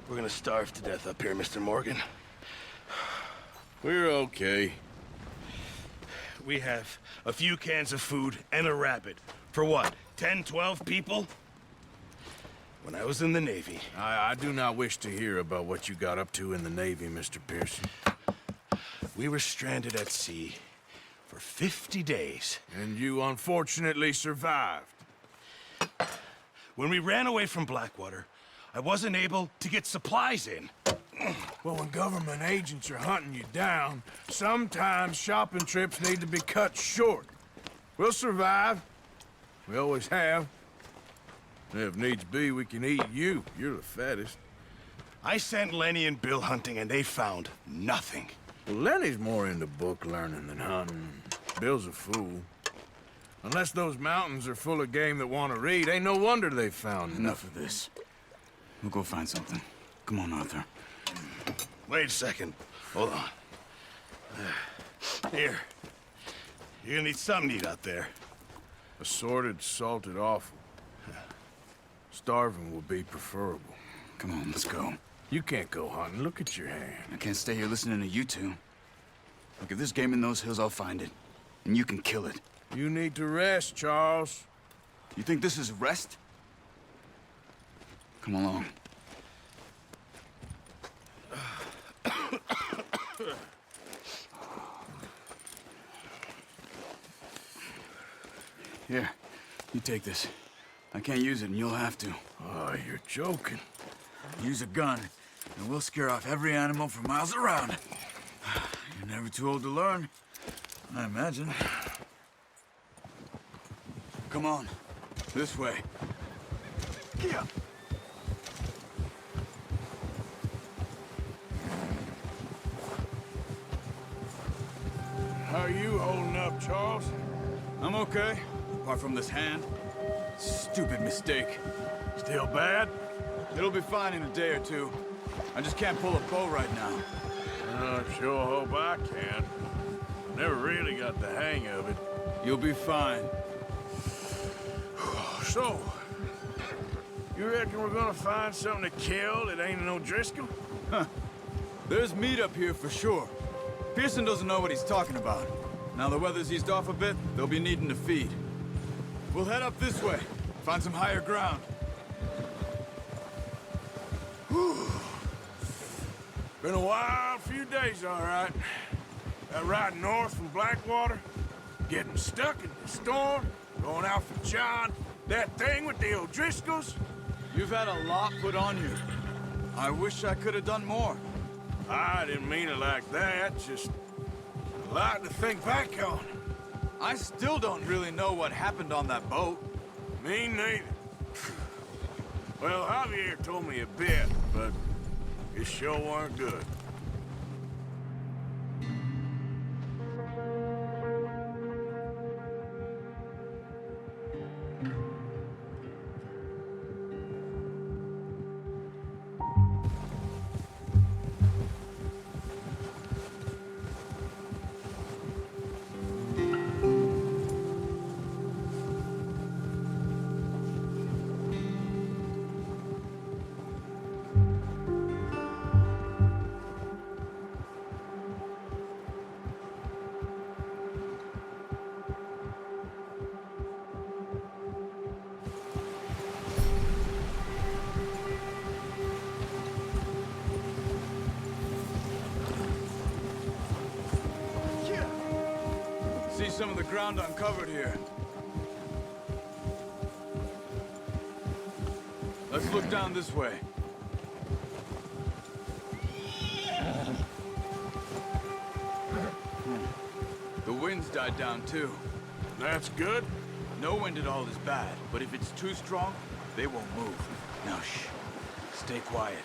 We're gonna starve to death up here, Mr. Morgan. We're okay. We have a few cans of food and a rabbit. For what, 10, 12 people? When I was in the Navy... I do not wish to hear about what you got up to in the Navy, Mr. Pearson. We were stranded at sea for 50 days. And you unfortunately survived. When we ran away from Blackwater, I wasn't able to get supplies in. Well, when government agents are hunting you down, sometimes shopping trips need to be cut short. We'll survive. We always have. If needs be, we can eat you. You're the fattest. I sent Lenny and Bill hunting, and they found nothing. Well, Lenny's more into book learning than hunting. Bill's a fool. Unless those mountains are full of game that want to read, ain't no wonder they found Enough of this. We'll go find something. Come on, Arthur. Wait a second. Hold on. Here. You're gonna need something to eat out there. Assorted, salted offal. Starving will be preferable. Come on, let's go. You can't go hunting. Look at your hand. I can't stay here listening to you two. Look, if there's game in those hills, I'll find it. And you can kill it. You need to rest, Charles. You think this is rest? Come along. Here, you take this. I can't use it, and you'll have to. Oh, you're joking. Use a gun, and we'll scare off every animal for miles around. You're never too old to learn, I imagine. Come on, this way. Yeah. How are you holding up, Charles? I'm okay, apart from this hand. Stupid mistake. Still bad? It'll be fine in a day or two. I just can't pull a bow right now. I sure hope I can. Never really got the hang of it. You'll be fine. So, you reckon we're gonna find something to kill that ain't no Driscoll? Huh. There's meat up here for sure. Pearson doesn't know what he's talking about. Now the weather's eased off a bit, they'll be needing to feed. We'll head up this way, find some higher ground. Whew. Been a wild few days, all right. That ride north from Blackwater, getting stuck in the storm, going out for John, that thing with the O'Driscolls. You've had a lot put on you. I wish I could have done more. I didn't mean it like that, just a lot to think back on. I still don't really know what happened on that boat. Me neither. Well, Javier told me a bit, but it sure weren't good. See some of the ground uncovered here. Let's look down this way. The wind's died down too. That's good. No wind at all is bad, but if it's too strong, they won't move. Now shh. Stay quiet.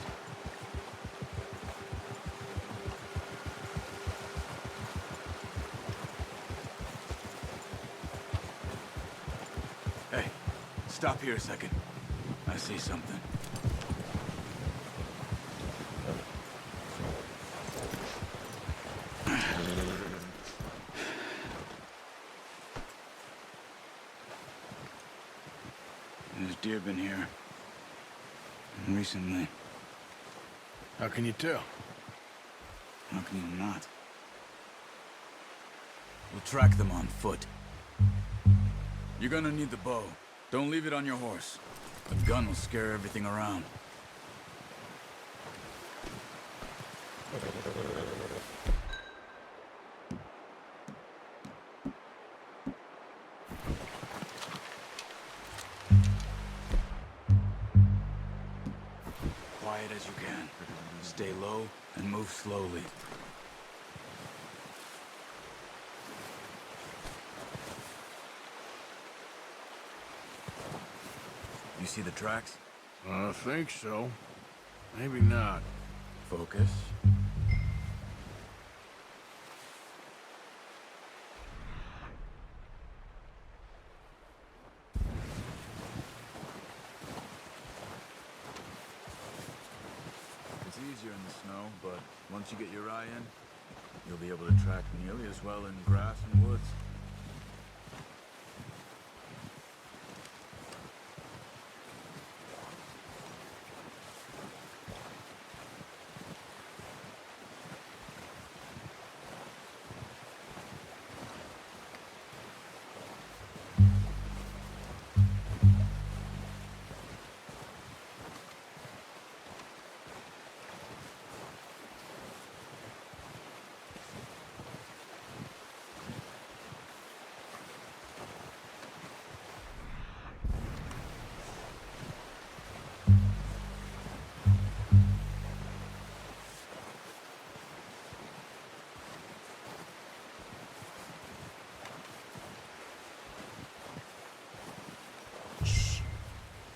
Hey, stop here a second. I see something. There's deer been here. recently. How can you tell? How can you not? We'll track them on foot. You're gonna need the bow. Don't leave it on your horse. A gun will scare everything around. Quiet as you can. Stay low and move slowly. You see the tracks? I think so. Maybe not. Focus. It's easier in the snow, but once you get your eye in, you'll be able to track nearly as well in grass and woods.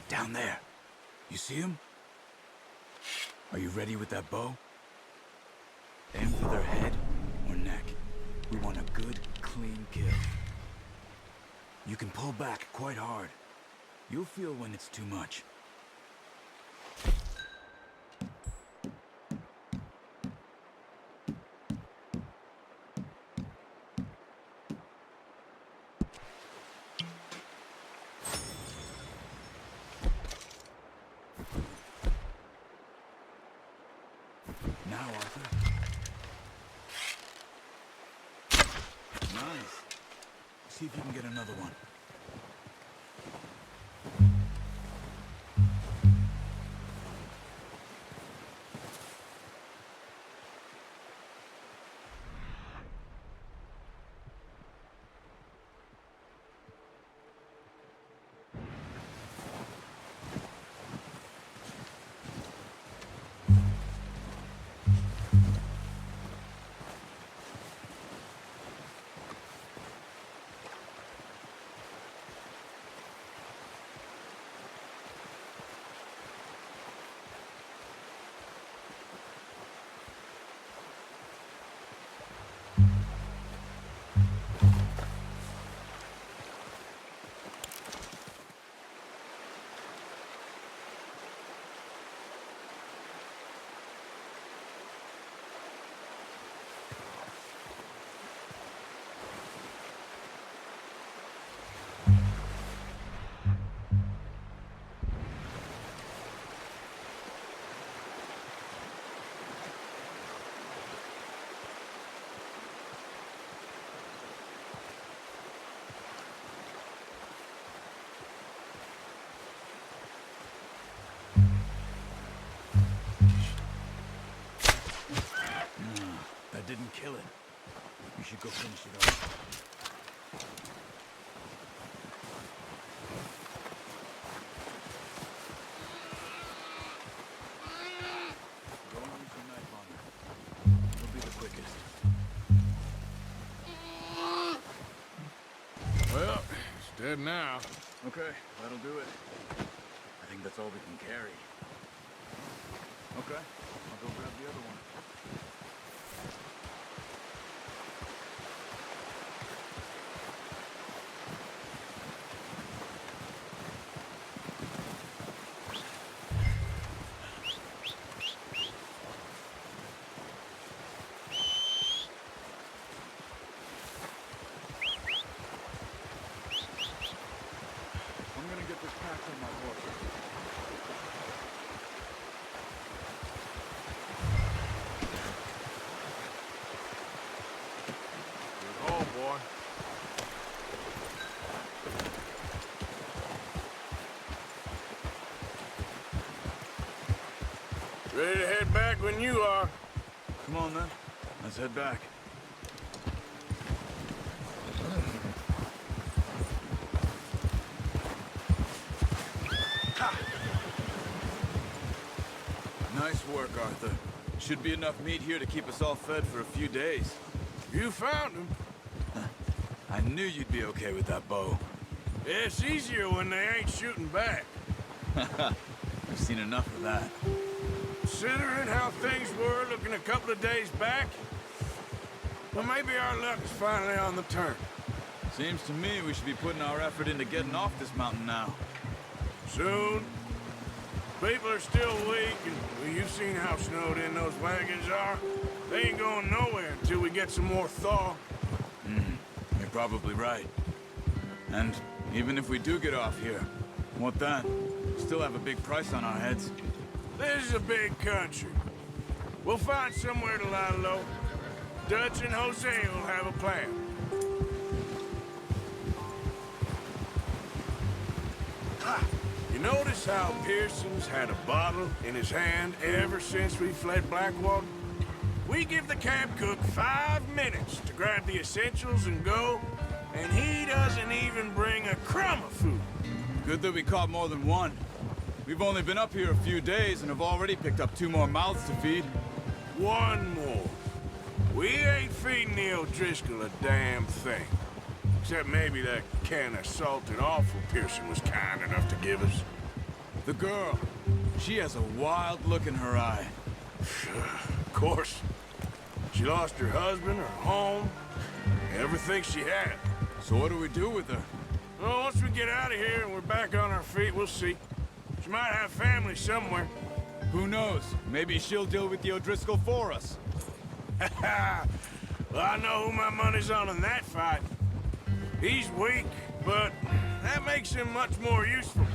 Down there. You see him? Are you ready with that bow? Aim for their head or neck. We want a good, clean kill. You can pull back quite hard. You'll feel when it's too much. Now, Arthur. Nice. See if you can get another one. Didn't kill it. You should go finish it off. Go and use your knife on her. It'll be the quickest. Well, it's dead now. Okay, that'll do it. I think that's all we can carry. Okay, I'll go grab the other one. I'm gonna get this pack on my horse. Ready to head back when you are. Come on, then. Let's head back. Nice work, Arthur. Should be enough meat here to keep us all fed for a few days. You found him. I knew you'd be okay with that bow. It's easier when they ain't shooting back. I've seen enough of that. Considering how things were looking a couple of days back, well, maybe our luck is finally on the turn. Seems to me we should be putting our effort into getting off this mountain now. Soon. People are still weak, and well, you've seen how snowed in those wagons are. They ain't going nowhere until we get some more thaw. You're probably right. And even if we do get off here, what then? We still have a big price on our heads. This is a big country. We'll find somewhere to lie low. Dutch and Jose will have a plan. You notice how Pearson's had a bottle in his hand ever since we fled Blackwater? We give the camp cook 5 minutes to grab the essentials and go, and he doesn't even bring a crumb of food. Good that we caught more than one. We've only been up here a few days and have already picked up 2 more mouths to feed. One more. We ain't feeding the O'Driscoll a damn thing. Except maybe that can of salted offal Pearson was kind enough to give us. The girl. She has a wild look in her eye. Of course. She lost her husband, her home, everything she had. So what do we do with her? Well, once we get out of here and we're back on our feet, we'll see. She might have family somewhere. Who knows? Maybe she'll deal with the O'Driscoll for us. Well, I know who my money's on in that fight. He's weak, but that makes him much more useful.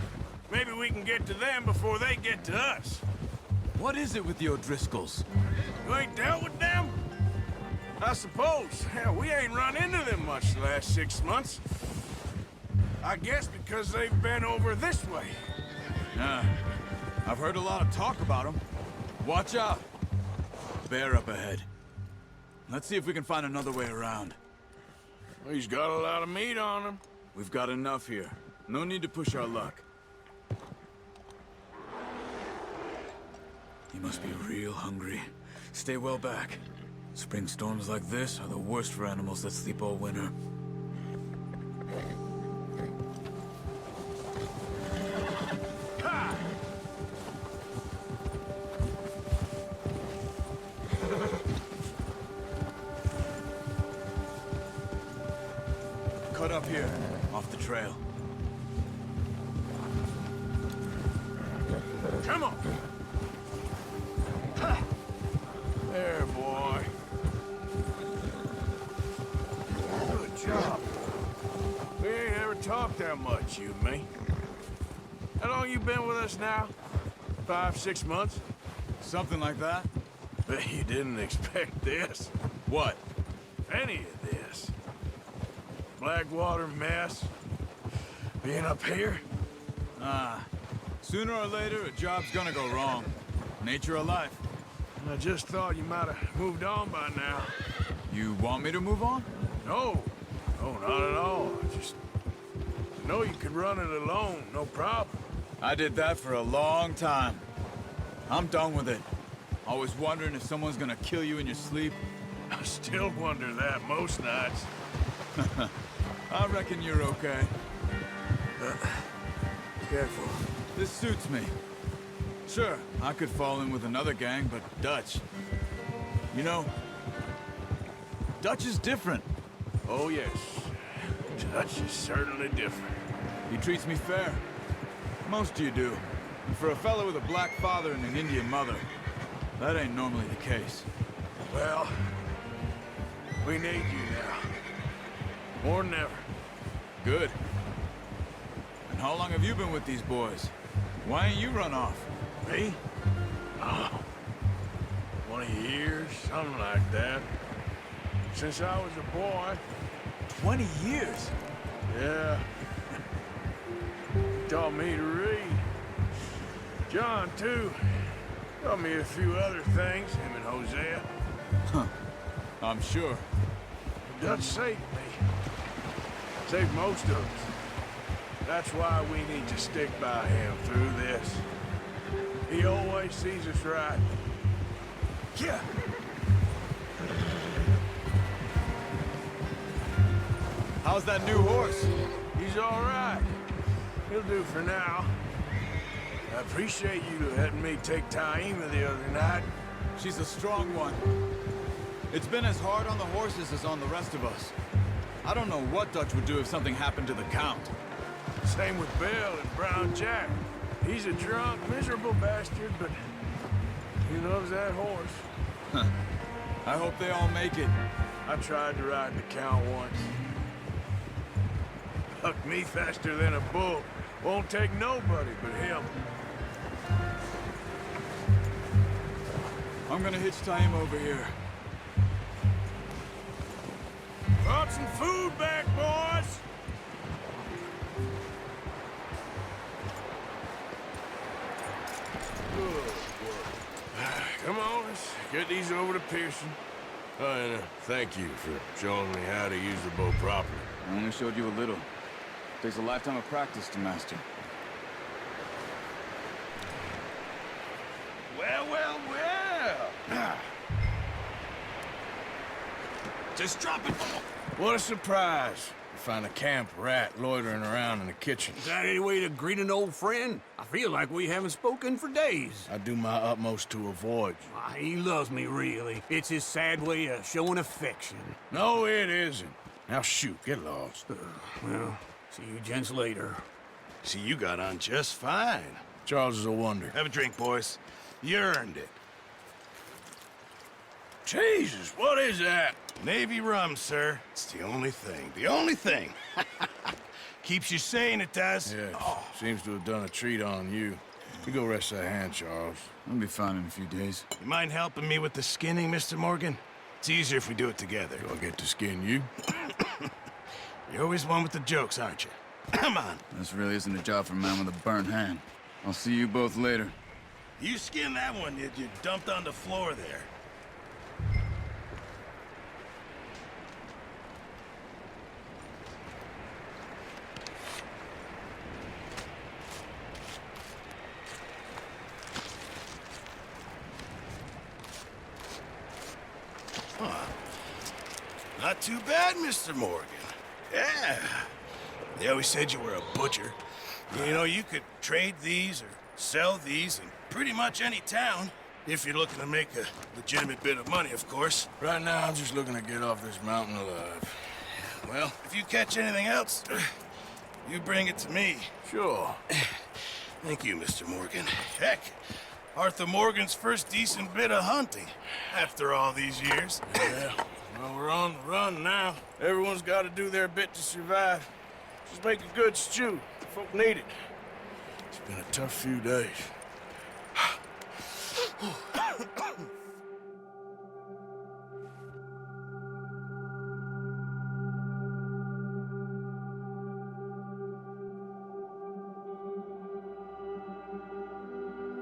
Maybe we can get to them before they get to us. What is it with the O'Driscolls? You ain't dealt with them? I suppose. Hell, we ain't run into them much the last 6 months. I guess because they've been over this way. Yeah. I've heard a lot of talk about them. Watch out. Bear up ahead. Let's see if we can find another way around. Well, he's got a lot of meat on him. We've got enough here. No need to push our luck. He must be real hungry. Stay well back. Spring storms like this are the worst for animals that sleep all winter. Cut up here, off the trail. Come on! There, boy. Good job. We ain't ever talked that much, you and me. How long you been with us now? 5, 6 months? Something like that? Bet you didn't expect this. What? Any of this. Blackwater mess. Being up here? Sooner or later, a job's gonna go wrong. Nature of life. I just thought you might have moved on by now. You want me to move on? No. No, not at all. I just know you could run it alone, no problem. I did that for a long time. I'm done with it. Always wondering if someone's gonna kill you in your sleep. I still wonder that most nights. I reckon you're okay. Careful. This suits me. Sure, I could fall in with another gang, but Dutch... You know, Dutch is different. Oh, yes. Dutch is certainly different. He treats me fair. Most of you do. And for a fellow with a black father and an Indian mother, that ain't normally the case. Well, we need you now. More than ever. Good. And how long have you been with these boys? Why ain't you run off? Me? Oh, 20 years, something like that. Since I was a boy. 20 years? Yeah. Taught me to read. John, too. Taught me a few other things, him and Hosea. I'm sure. Dutch saved me. Saved most of us. That's why we need to stick by him through this. He always sees us right. Yeah. How's that new horse? He's all right. He'll do for now. I appreciate you letting me take Taima the other night. She's a strong one. It's been as hard on the horses as on the rest of us. I don't know what Dutch would do if something happened to the Count. Same with Bill and Brown Jack. He's a drunk, miserable bastard, but he loves that horse. I hope they all make it. I tried to ride the Count once. Hucked me faster than a bull. Won't take nobody but him. I'm gonna hitch Taima over here. Brought some food back, boys! Good work. Come on, let's get these over to Pearson. Oh, and thank you for showing me how to use the bow properly. I only showed you a little. Takes a lifetime of practice to master. Well, well, well. Just drop it. What a surprise. Find a camp rat loitering around in the kitchen. Is that any way to greet an old friend? I feel like we haven't spoken for days. I do my utmost to avoid you. Why, he loves me, really. It's his sad way of showing affection. No, it isn't. Now shoot, get lost. Well, see you gents later. See, you got on just fine. Charles is a wonder. Have a drink, boys. You earned it. Jesus, what is that? Navy rum, sir. It's the only thing. The only thing. Keeps you sane, it does. Yeah, seems to have done a treat on you. You go rest that hand, Charles. I'll be fine in a few days. You mind helping me with the skinning, Mr. Morgan? It's easier if we do it together. Do I get to skin you? You're always one with the jokes, aren't you? Come on. This really isn't a job for a man with a burnt hand. I'll see you both later. You skinned that one you dumped on the floor there. Not too bad, Mr. Morgan. Yeah. They always said you were a butcher. You know, you could trade these or sell these in pretty much any town. If you're looking to make a legitimate bit of money, of course. Right now, I'm just looking to get off this mountain alive. Well, if you catch anything else, you bring it to me. Sure. Thank you, Mr. Morgan. Heck, Arthur Morgan's first decent bit of hunting after all these years. Yeah. Well, we're on the run now. Everyone's got to do their bit to survive. Just make a good stew. Folk need it. It's been a tough few days.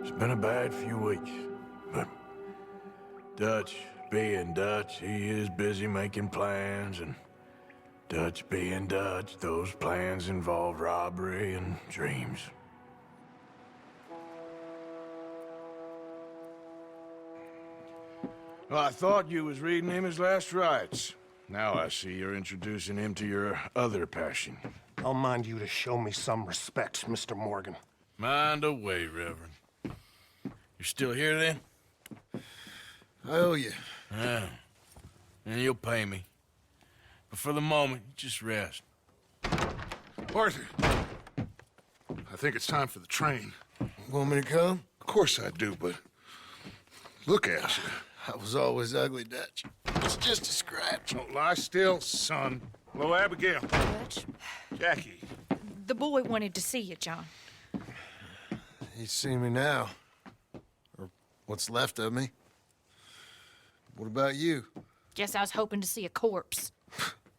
It's been a bad few weeks, but Dutch being Dutch, he is busy making plans, and Dutch being Dutch, those plans involve robbery and dreams. Well, I thought you was reading him his last rites. Now I see you're introducing him to your other passion. I'll mind you to show me some respect, Mr. Morgan. Mind away, Reverend. You're still here, then? I owe you. Yeah. And you'll pay me. But for the moment, just rest. Arthur, I think it's time for the train. Want me to come? Of course I do, but look at you. I was always ugly, Dutch. It's just a scratch. Don't lie still, son. Hello, Abigail. Dutch, Jackie. the boy wanted to see you, John. He's seen me now. Or what's left of me. What about you? Guess I was hoping to see a corpse.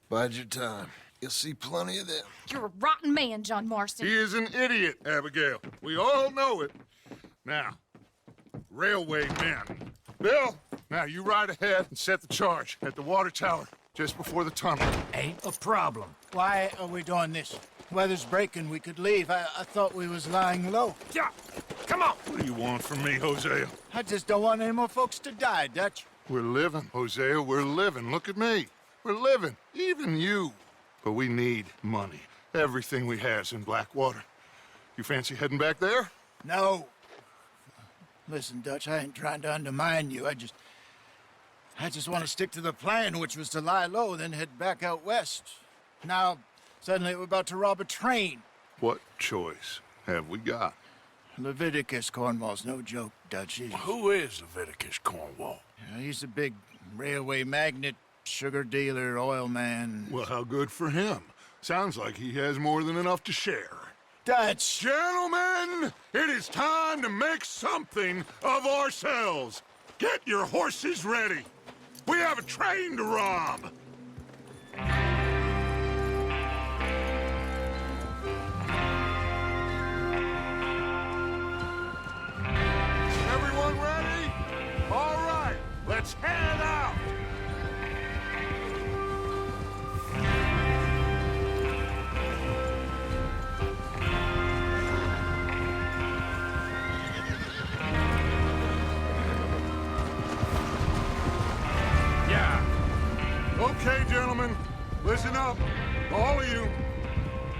Bide your time. You'll see plenty of them. You're a rotten man, John Marston. He is an idiot, Abigail. We all know it. Now, railway men. Bill, now you ride ahead and set the charge at the water tower just before the tunnel. Ain't a problem. Why are we doing this? Weather's breaking, we could leave. I thought we was lying low. Yeah, come on. What do you want from me, Hosea? I just don't want any more folks to die, Dutch. We're living, Hosea, we're living. Look at me. We're living, even you. But we need money. Everything we has in Blackwater. You fancy heading back there? No. Listen, Dutch, I ain't trying to undermine you. I just want to stick to the plan, which was to lie low, then head back out west. Now, suddenly we're about to rob a train. What choice have we got? Leviticus Cornwall's no joke, Dutch. Who is Leviticus Cornwall? He's a big railway magnate, sugar dealer, oil man. Well, how good for him. Sounds like he has more than enough to share. Dutch! Gentlemen, it is time to make something of ourselves. Get your horses ready. We have a train to rob. Everyone ready? All right, let's head out. Okay, gentlemen, listen up, all of you.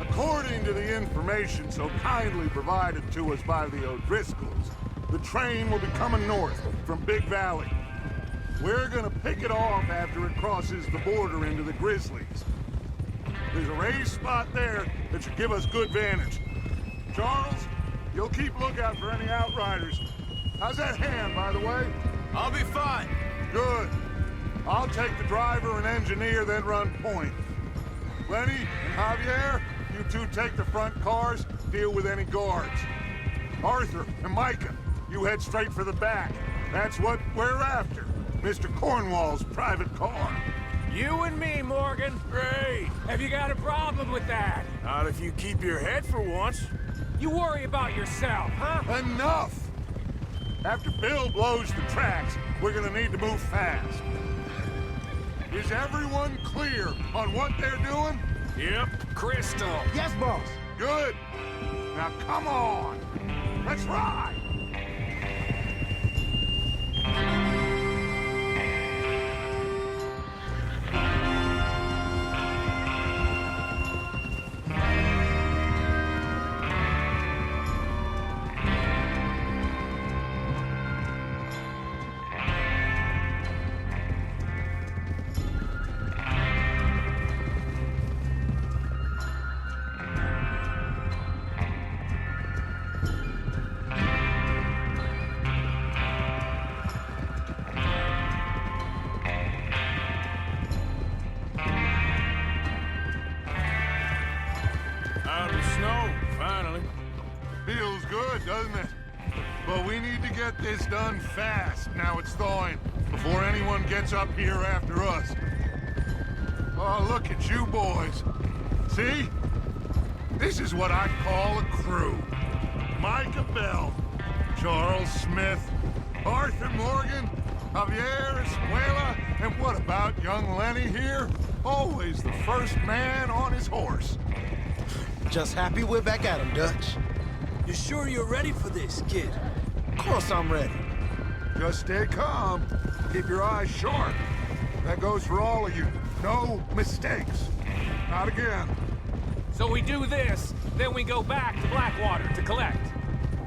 According to the information so kindly provided to us by the O'Driscolls, the train will be coming north from Big Valley. We're gonna pick it off after it crosses the border into the Grizzlies. There's a raised spot there that should give us good vantage. Charles, you'll keep lookout for any outriders. How's that hand, by the way? I'll be fine. Good. I'll take the driver and engineer, then run point. Lenny and Javier, you two take the front cars, deal with any guards. Arthur and Micah, you head straight for the back. That's what we're after. Mr. Cornwall's private car. You and me, Morgan. Great. Have you got a problem with that? Not if you keep your head for once. You worry about yourself, huh? Enough! After Bill blows the tracks, we're gonna need to move fast. Is everyone clear on what they're doing? Yep. Crystal. Yes, boss. Good. Now come on. Let's ride. Feels good, doesn't it? But we need to get this done fast, now it's thawing, before anyone gets up here after us. Oh, look at you boys. See? This is what I call a crew. Micah Bell, Charles Smith, Arthur Morgan, Javier Escuela, and what about young Lenny here? Always the first man on his horse. Just happy we're back at him, Dutch. You sure you're ready for this, kid? Of course I'm ready. Just stay calm. Keep your eyes sharp. That goes for all of you. No mistakes. Not again. So we do this, then we go back to Blackwater to collect.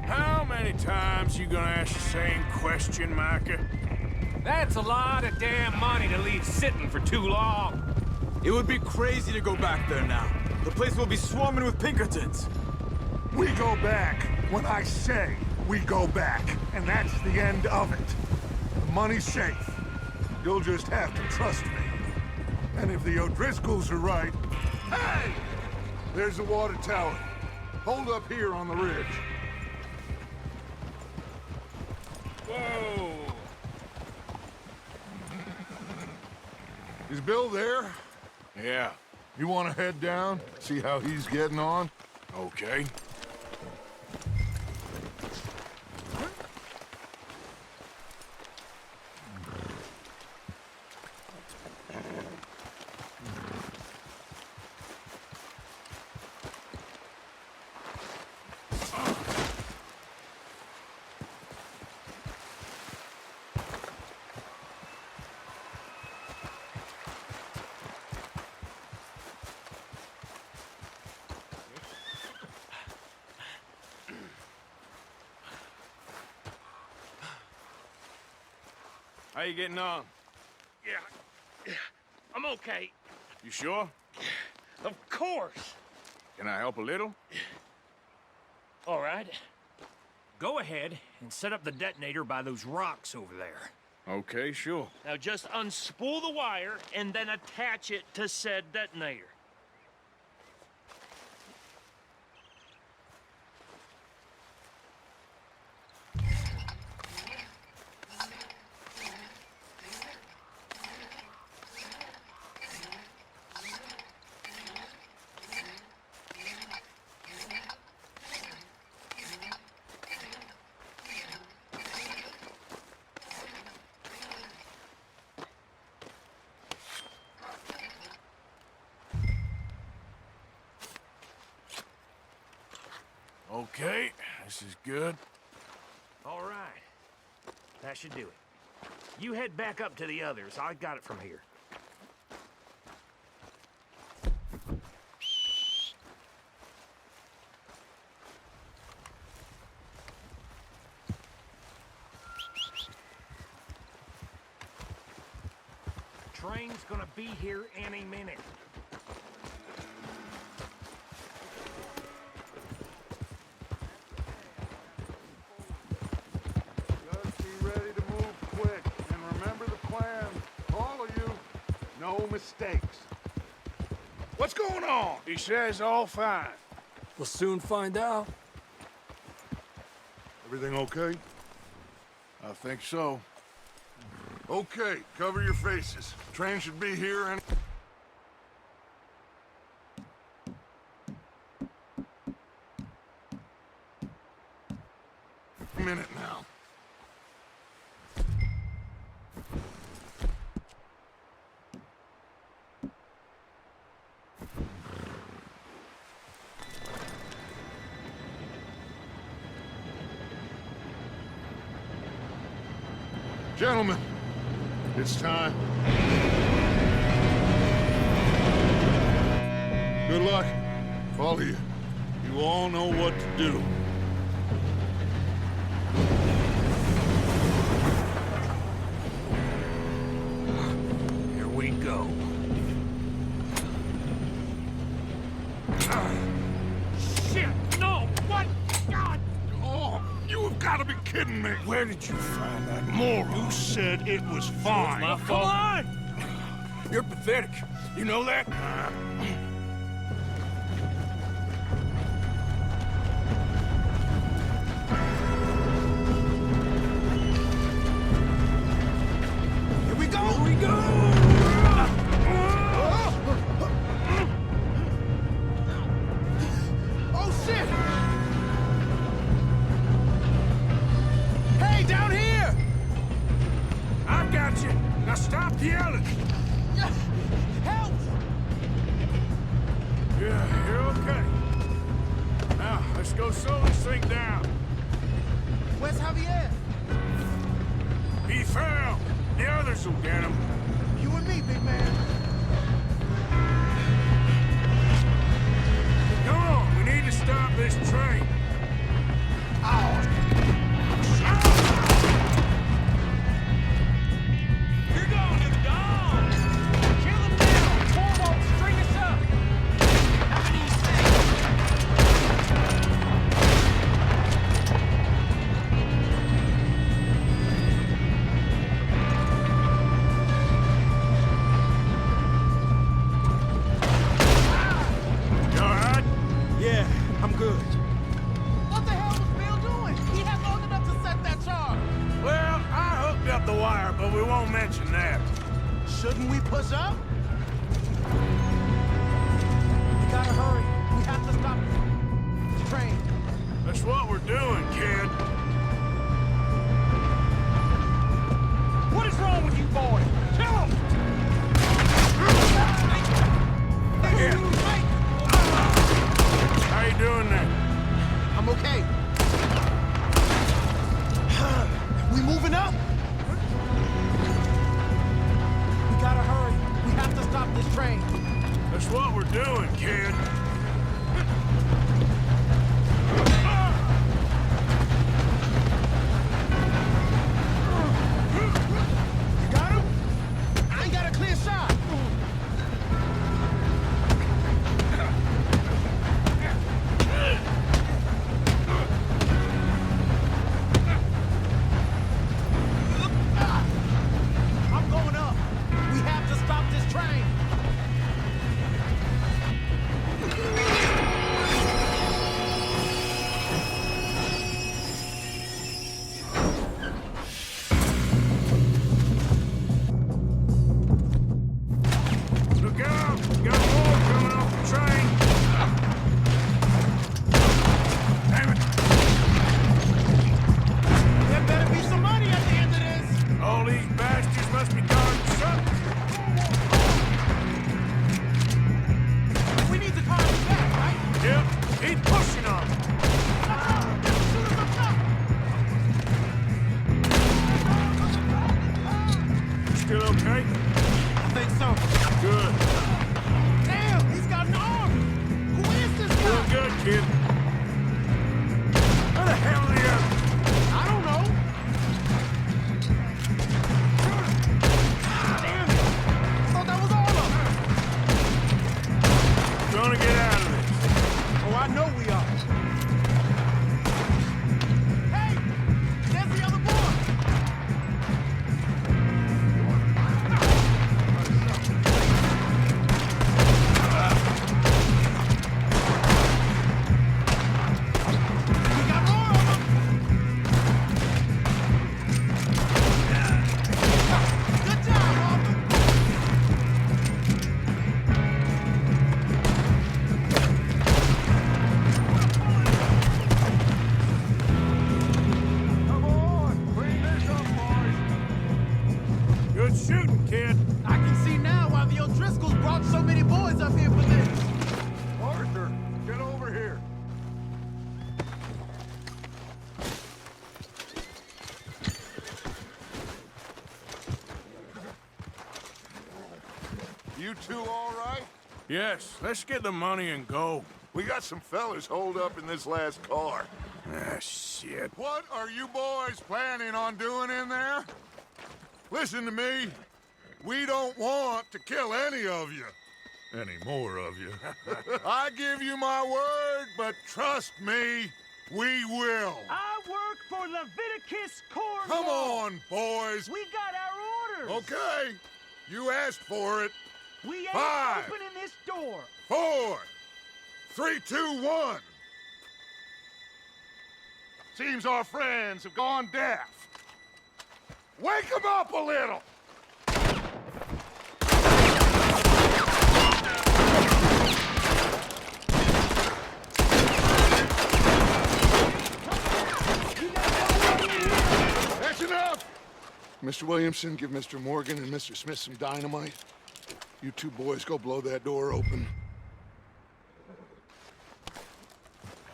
How many times you gonna ask the same question, Micah? That's a lot of damn money to leave sitting for too long. It would be crazy to go back there now. The place will be swarming with Pinkertons. We go back when I say we go back, and that's the end of it. The money's safe. You'll just have to trust me. And if the O'Driscolls are right... Hey! There's the water tower. Hold up here on the ridge. Whoa! Is Bill there? Yeah, You want to head down, see how he's getting on? okay. How you getting on? Yeah, I'm okay. You sure? Of course. Can I help a little? All right. Go ahead and set up the detonator by those rocks over there. Okay, sure. Now just unspool the wire and then attach it to said detonator. Okay, this is good. All right. That should do it. You head back up to the others. I got it from here. Train's gonna be here any minute. Just be ready to move quick. And remember the plan. All of you, no mistakes. What's going on? He says all fine. We'll soon find out. Everything okay? I think so. Okay, cover your faces. Train should be here any minute now. Gentlemen, it's time. Good luck, all of you. You all know what to do. Here we go. Shit! No! What? God! Oh, you have got to be kidding me. Where did you find that moron? You said it was fine. My fault. Come on! You're pathetic. You know that? Here we go! Here we go! Oh, shit! Hey, down here! I've got you. Now stop yelling. Help! Yeah, you're okay. Now, let's go slow this thing down. Where's Javier? He fell. The others will get him. You and me, big man. Come on, we need to stop this train. You're going to the dog! Kill him now! Torwald, string us up! How many you say? You all right? Yeah, I'm good. What the hell was Bill doing? He had long enough to set that charge. Well, I hooked up the wire, but we won't mention that. Shouldn't we push up? We gotta hurry. We have to stop this train. That's what we're doing, kid. What is wrong with you boys? Kill him! How you doing there? I'm okay. We moving up? We gotta hurry. We have get out of this. Oh, I know we are. Hey! There's the other boy! We got more of them! Good job, Arthur! Come on, clean this up, boys. Good shooting, kid. I can see now why the O'Driscolls brought so many boys up here for this. Arthur, get over here. You two all right? Yes, let's get the money and go. We got some fellas holed up in this last car. Ah, shit. What are you boys planning on doing in there? Listen to me. We don't want to kill any of you. Any more of you. I give you my word, but trust me, we will. I work for Leviticus Corps. Come on, boys. We got our orders. Okay. You asked for it. We ain't 5, opening this door. 4, 3, 2, 1. Seems our friends have gone deaf. Wake them up a little. That's enough. Mr. Williamson, give Mr. Morgan and Mr. Smith some dynamite. You two boys go blow that door open.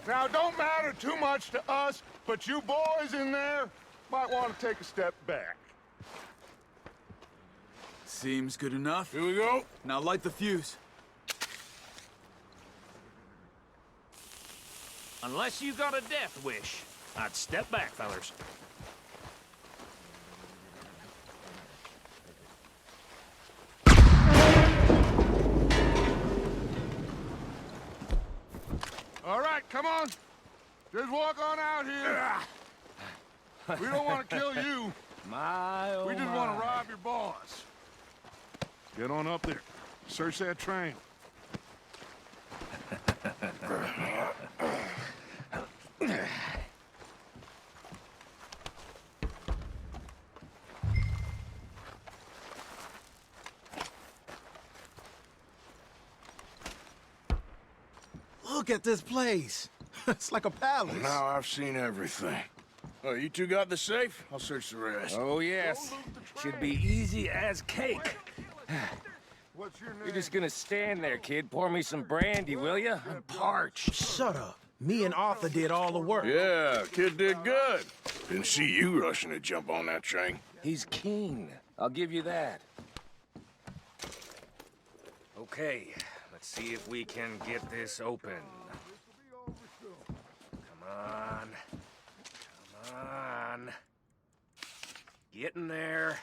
Now, it don't matter too much to us, but you boys in there might want to take a step back. Seems good enough. Here we go. Now light the fuse. Unless you got a death wish, I'd step back, fellers. All right, come on. Just walk on out here. We don't want to kill you. My, oh We just want to rob your boss. Get on up there. Search that train. Look at this place. It's like a palace. Now I've seen everything. Oh, you two got the safe? I'll search the rest. Oh, yes. Should be easy as cake. What's your name? You're just gonna stand there, kid. Pour me some brandy, will ya? I'm parched. Shut up. Me and Arthur did all the work. Yeah, kid did good. Didn't see you rushing to jump on that train. He's keen. I'll give you that. Okay, let's see if we can get this open. Come on. Come on. Get in there.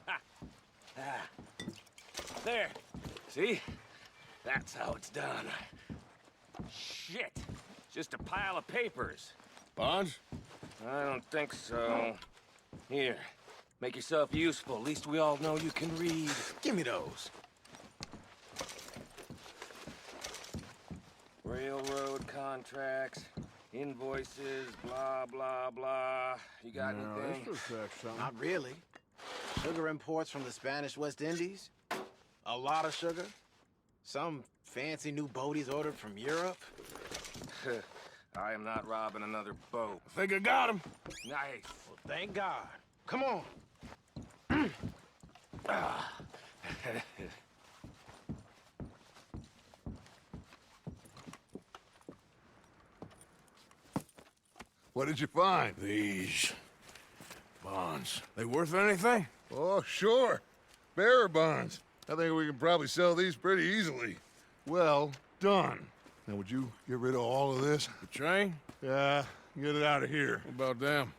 Ha. Ah. There. See? That's how it's done. Shit. Just a pile of papers. Bonds? I don't think so. Here. Make yourself useful. At least we all know you can read. Give me those. Railroad contracts, invoices, blah, blah, blah. You got anything? Not really. Sugar imports from the Spanish West Indies. A lot of sugar. Some fancy new boat he's ordered from Europe. I am not robbing another boat. I think I got him. Nice. Well, thank God. Come on. What did you find? These bonds. They worth anything? Oh, sure. Bearer bonds. I think we can probably sell these pretty easily. Well done. Now, would you get rid of all of this? The train? Yeah, get it out of here. What about them?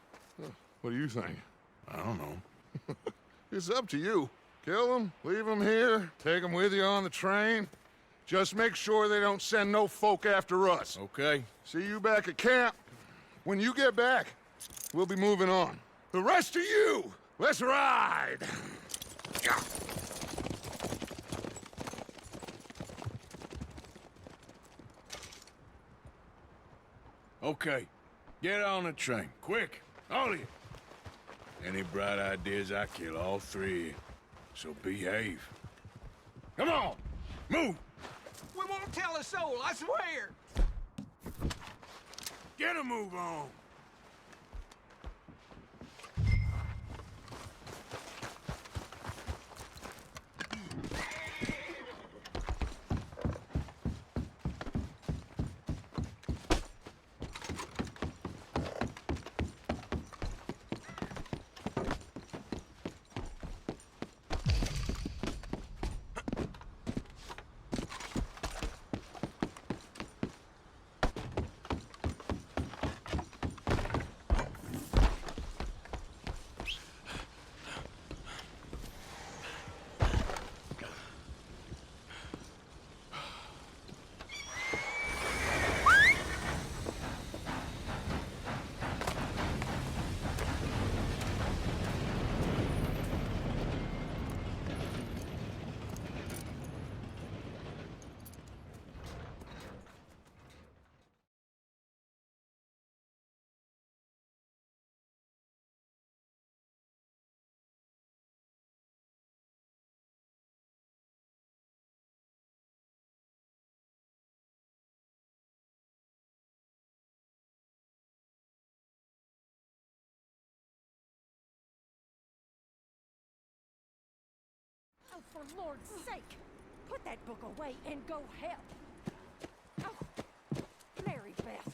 What do you think? I don't know. It's up to you. Kill them, leave them here, take them with you on the train. Just make sure they don't send no folk after us. Okay. See you back at camp. When you get back, we'll be moving on. The rest of you, let's ride! Okay. Get on the train. Quick. All of you. Any bright ideas, I kill all three. So behave. Come on! Move! We won't tell a soul, I swear! Get a move on! Oh, for Lord's sake! Put that book away and go help! Oh, Mary Beth.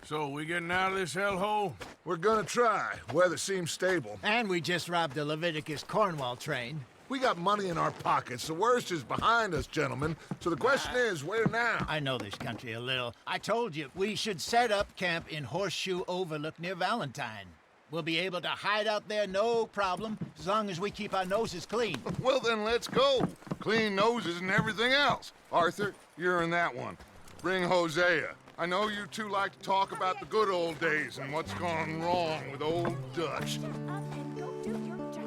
So, we getting out of this hellhole? We're gonna try. Weather seems stable. And we just robbed the Leviticus Cornwall train. We got money in our pockets. The worst is behind us, gentlemen. So the question is, where now? I know this country a little. I told you, we should set up camp in Horseshoe Overlook near Valentine. We'll be able to hide out there no problem, as long as we keep our noses clean. Well, then let's go. Clean noses and everything else. Arthur, you're in that one. Bring Hosea. I know you two like to talk about the good old days and what's gone wrong with old Dutch. Shut up and go do your job.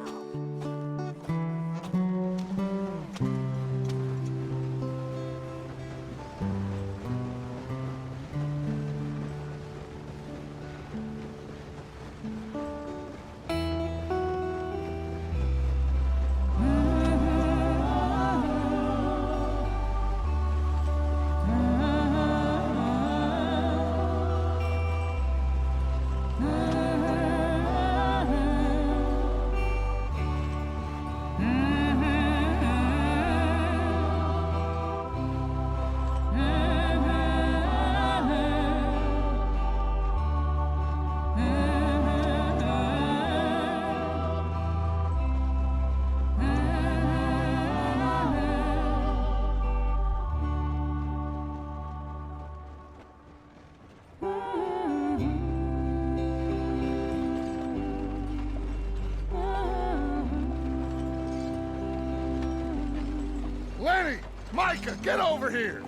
Lenny! Micah, get over here!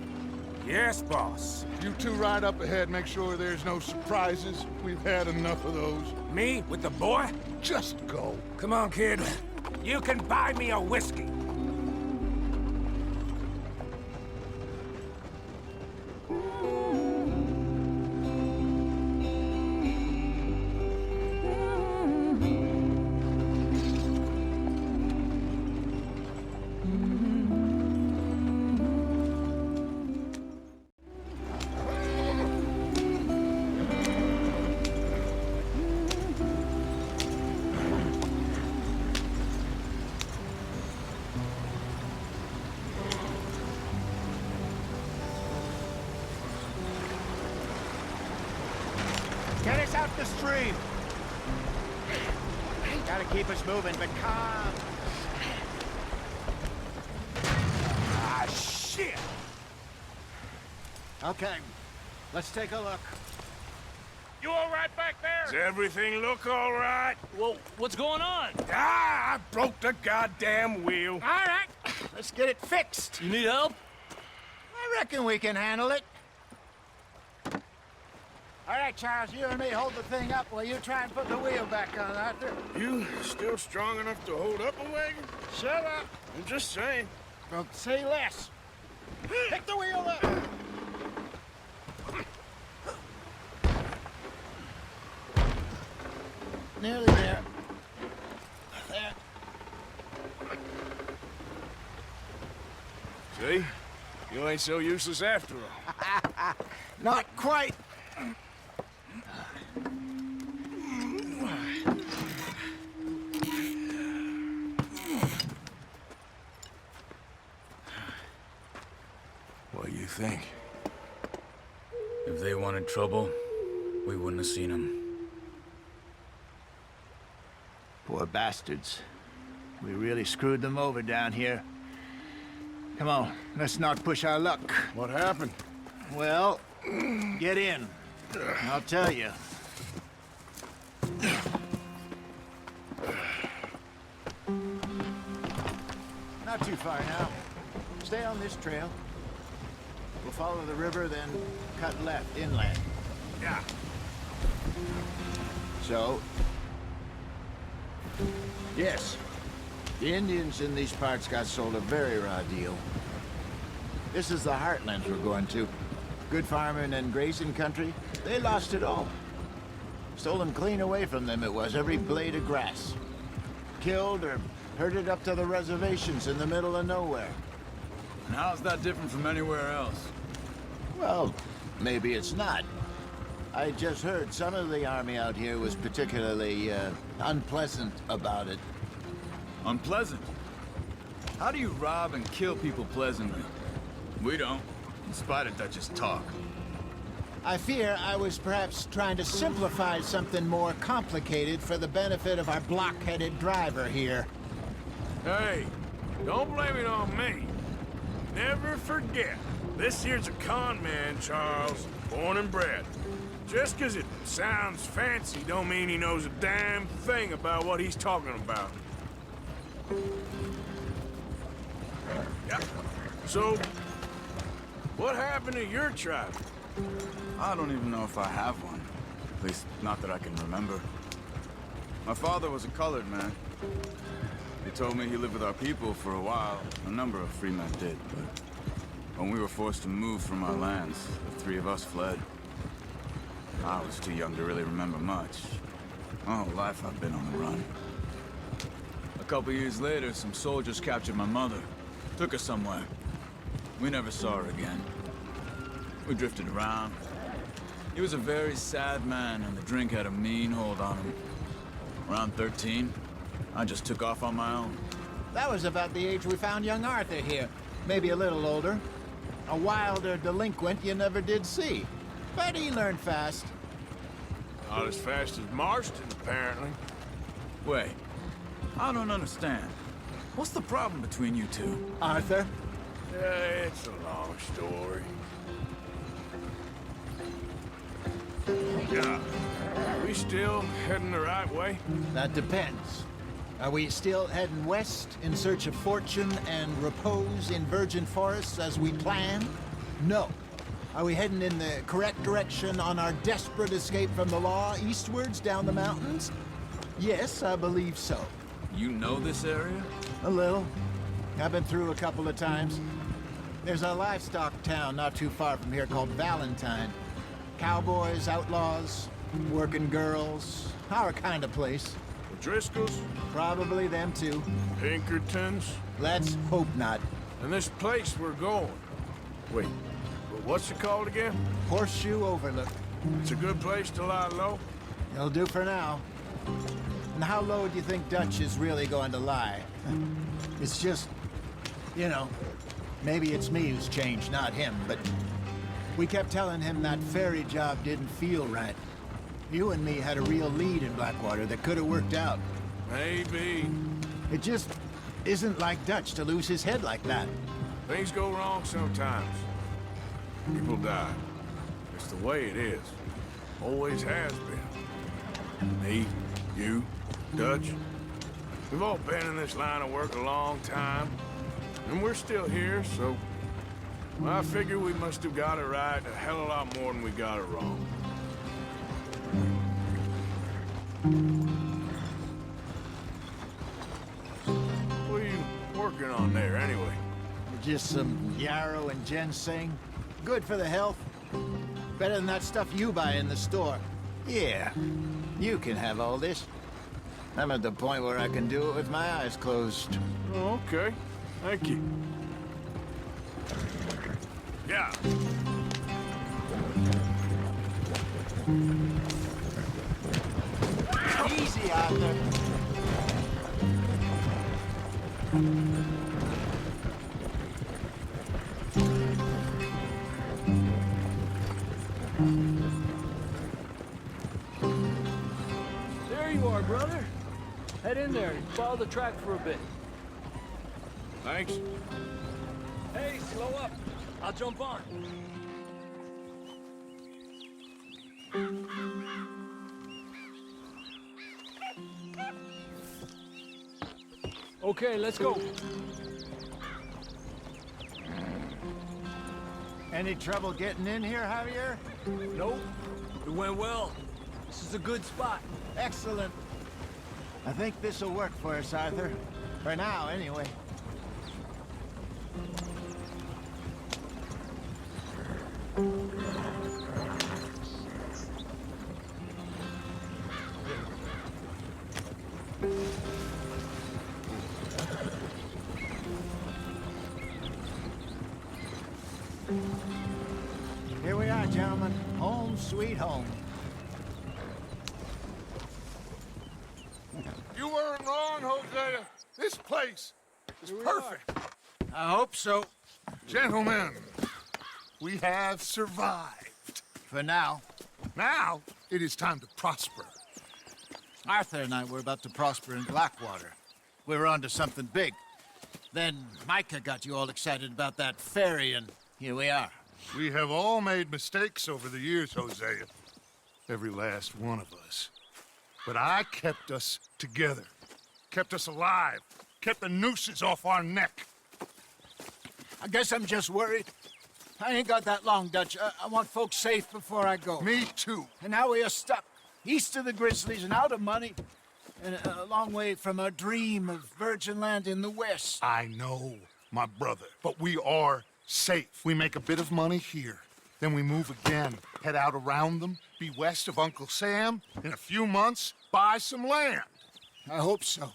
Yes, boss. You two ride up ahead, make sure there's no surprises. We've had enough of those. Me with the boy? Just go. Come on, kid. You can buy me a whiskey. Get us out the stream! Gotta keep us moving, but calm. Ah, shit! Okay, let's take a look. You all right back there? Does everything look all right? Well, what's going on? Ah, I broke the goddamn wheel. All right, let's get it fixed. You need help? I reckon we can handle it. All right, Charles, you and me hold the thing up while you try and put the wheel back on, Arthur. You still strong enough to hold up a wagon? Shut up. I'm just saying. Well, say less. Pick the wheel up. Nearly there. There. See? You ain't so useless after all. Not quite. What do you think? If they wanted trouble, we wouldn't have seen them. Poor bastards. We really screwed them over down here. Come on, let's not push our luck. What happened? Well, get in. I'll tell you. Not too far now. Stay on this trail. We'll follow the river, then cut left inland. Yeah. So, yes, the Indians in these parts got sold a very raw deal. This is the heartlands we're going to. Good farming and grazing country. They lost it all. Stolen clean away from them it was, every blade of grass. Killed or herded up to the reservations in the middle of nowhere. And how's that different from anywhere else? Well, maybe it's not. I just heard some of the army out here was particularly, unpleasant about it. Unpleasant? How do you rob and kill people pleasantly? We don't, in spite of Dutch's talk. I fear I was perhaps trying to simplify something more complicated for the benefit of our block-headed driver here. Hey, don't blame it on me. Never forget, this here's a con man, Charles, born and bred. Just 'cause it sounds fancy don't mean he knows a damn thing about what he's talking about. Yeah. So, what happened to your tribe? I don't even know if I have one. At least, not that I can remember. My father was a colored man. He told me he lived with our people for a while. A number of free men did, but when we were forced to move from our lands, the three of us fled. I was too young to really remember much. My whole life I've been on the run. A couple years later, some soldiers captured my mother. Took her somewhere. We never saw her again. We drifted around. He was a very sad man, and the drink had a mean hold on him. Around 13, I just took off on my own. That was about the age we found young Arthur here. Maybe a little older. A wilder delinquent you never did see. But he learned fast. Not as fast as Marston, apparently. Wait, I don't understand. What's the problem between you two? Arthur? It's a long story. Yeah. Are we still heading the right way? That depends. Are we still heading west in search of fortune and repose in virgin forests as we planned? No. Are we heading in the correct direction on our desperate escape from the law eastwards down the mountains? Yes, I believe so. You know this area? A little. I've been through a couple of times. There's a livestock town not too far from here called Valentine. Cowboys, outlaws, working girls, our kind of place. Driscoll's? Probably them too. Pinkertons? Let's hope not. And this place we're going. Wait, what's it called again? Horseshoe Overlook. It's a good place to lie low? It'll do for now. And how low do you think Dutch is really going to lie? It's just, you know, maybe it's me who's changed, not him, but we kept telling him that ferry job didn't feel right. You and me had a real lead in Blackwater that could have worked out. Maybe. It just isn't like Dutch to lose his head like that. Things go wrong sometimes. People die. It's the way it is. Always has been. Me, you, Dutch. We've all been in this line of work a long time. And we're still here, so... well, I figure we must have got it right a hell of a lot more than we got it wrong. What are you working on there, anyway? Just some yarrow and ginseng. Good for the health. Better than that stuff you buy in the store. Yeah, you can have all this. I'm at the point where I can do it with my eyes closed. Oh, okay. Thank you. Yeah. Easy out there. There you are, brother. Head in there and follow the track for a bit. Thanks. Hey, slow up. I'll jump on. Okay, let's go. Any trouble getting in here, Javier? Nope. It went well. This is a good spot. Excellent. I think this'll work for us, Arthur. For now, anyway. Here we are, gentlemen. Home sweet home. You weren't wrong, Hosea. This place is perfect. I hope so. Gentlemen, we have survived. For now. Now, it is time to prosper. Arthur and I were about to prosper in Blackwater. We were onto something big. Then Micah got you all excited about that ferry, and here we are. We have all made mistakes over the years, Hosea. Every last one of us. But I kept us together. Kept us alive. Kept the nooses off our neck. I guess I'm just worried. I ain't got that long, Dutch. I want folks safe before I go. Me too. And now we are stuck. East of the Grizzlies and out of money. And a long way from our dream of virgin land in the west. I know, my brother. But we are safe. We make a bit of money here. Then we move again. Head out around them. Be west of Uncle Sam. In a few months, buy some land. I hope so.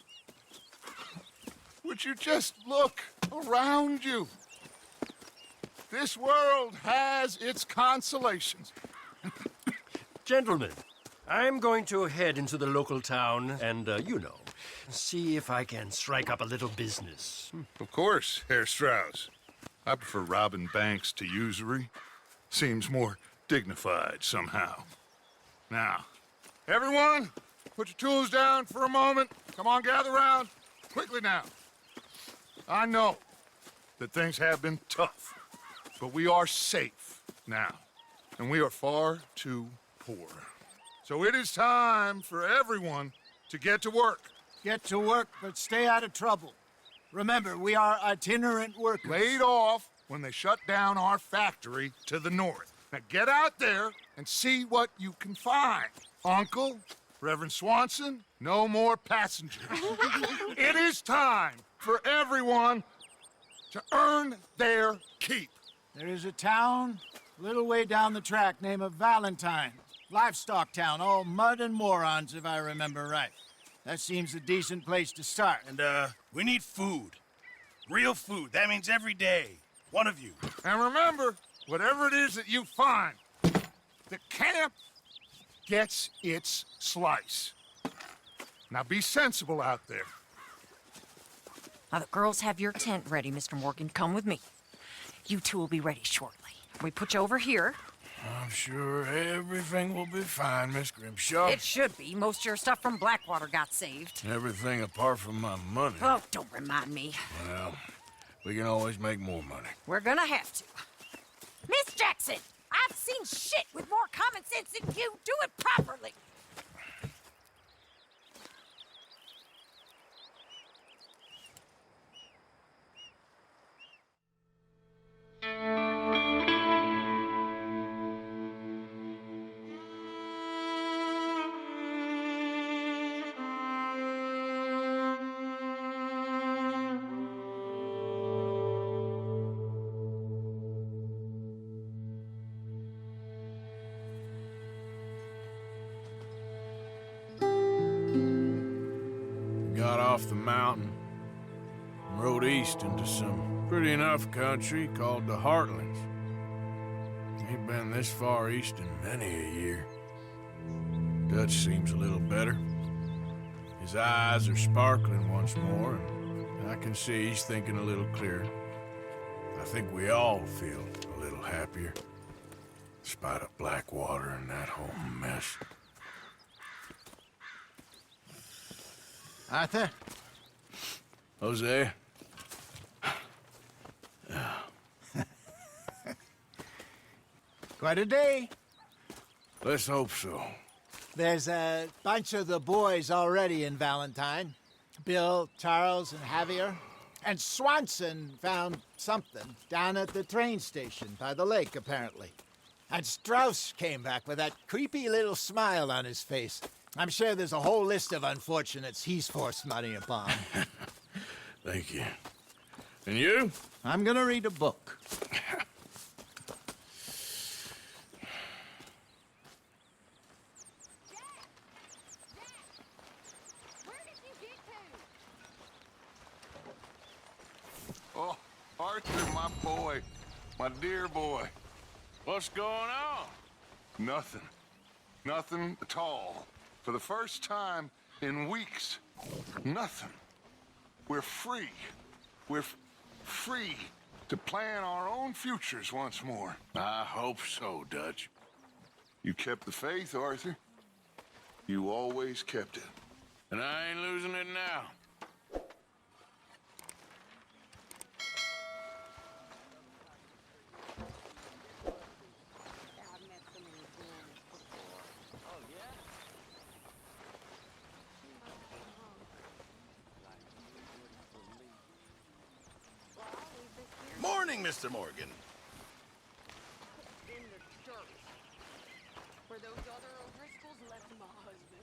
Would you just look around you? This world has its consolations. Gentlemen, I'm going to head into the local town and, see if I can strike up a little business. Of course, Herr Strauss. I prefer robbing banks to usury. Seems more dignified somehow. Now, everyone, put your tools down for a moment. Come on, gather round. Quickly now. I know that things have been tough, but we are safe now, and we are far too poor. So it is time for everyone to get to work. Get to work, but stay out of trouble. Remember, we are itinerant workers. Laid off when they shut down our factory to the north. Now get out there and see what you can find. Uncle, Reverend Swanson, no more passengers. It is time for everyone to earn their keep. There is a town a little way down the track named Valentine. Livestock town, all mud and morons, if I remember right. That seems a decent place to start. And, we need food. Real food. That means every day. One of you. And remember, whatever it is that you find, the camp gets its slice. Now be sensible out there. Now the girls have your tent ready, Mr. Morgan. Come with me. You two will be ready shortly. We put you over here. I'm sure everything will be fine, Miss Grimshaw. It should be. Most of your stuff from Blackwater got saved. Everything apart from my money. Oh, don't remind me. Well, we can always make more money. We're gonna have to. Miss Jackson, I I've seen shit with more common sense than you. Do it properly. Got off the mountain and rode east into some pretty enough country called the Heartlands. Ain't been this far east in many a year. Dutch seems a little better. His eyes are sparkling once more, and I can see he's thinking a little clearer. I think we all feel a little happier, despite of Blackwater and that whole mess. Arthur? Jose? Quite a day. Let's hope so. There's a bunch of the boys already in Valentine. Bill, Charles, and Javier. And Swanson found something down at the train station by the lake, apparently. And Strauss came back with that creepy little smile on his face. I'm sure there's a whole list of unfortunates he's forced money upon. Thank you. And you? I'm gonna read a book. Oh, Arthur, my boy. My dear boy. What's going on? Nothing. Nothing at all. For the first time in weeks, nothing. We're free. We're free to plan our own futures once more. I hope so, Dutch. You kept the faith, Arthur. You always kept it. And I ain't losing it now. Morning, Mr. Morgan. In the dirt. Where those other O'Driscolls left my husband.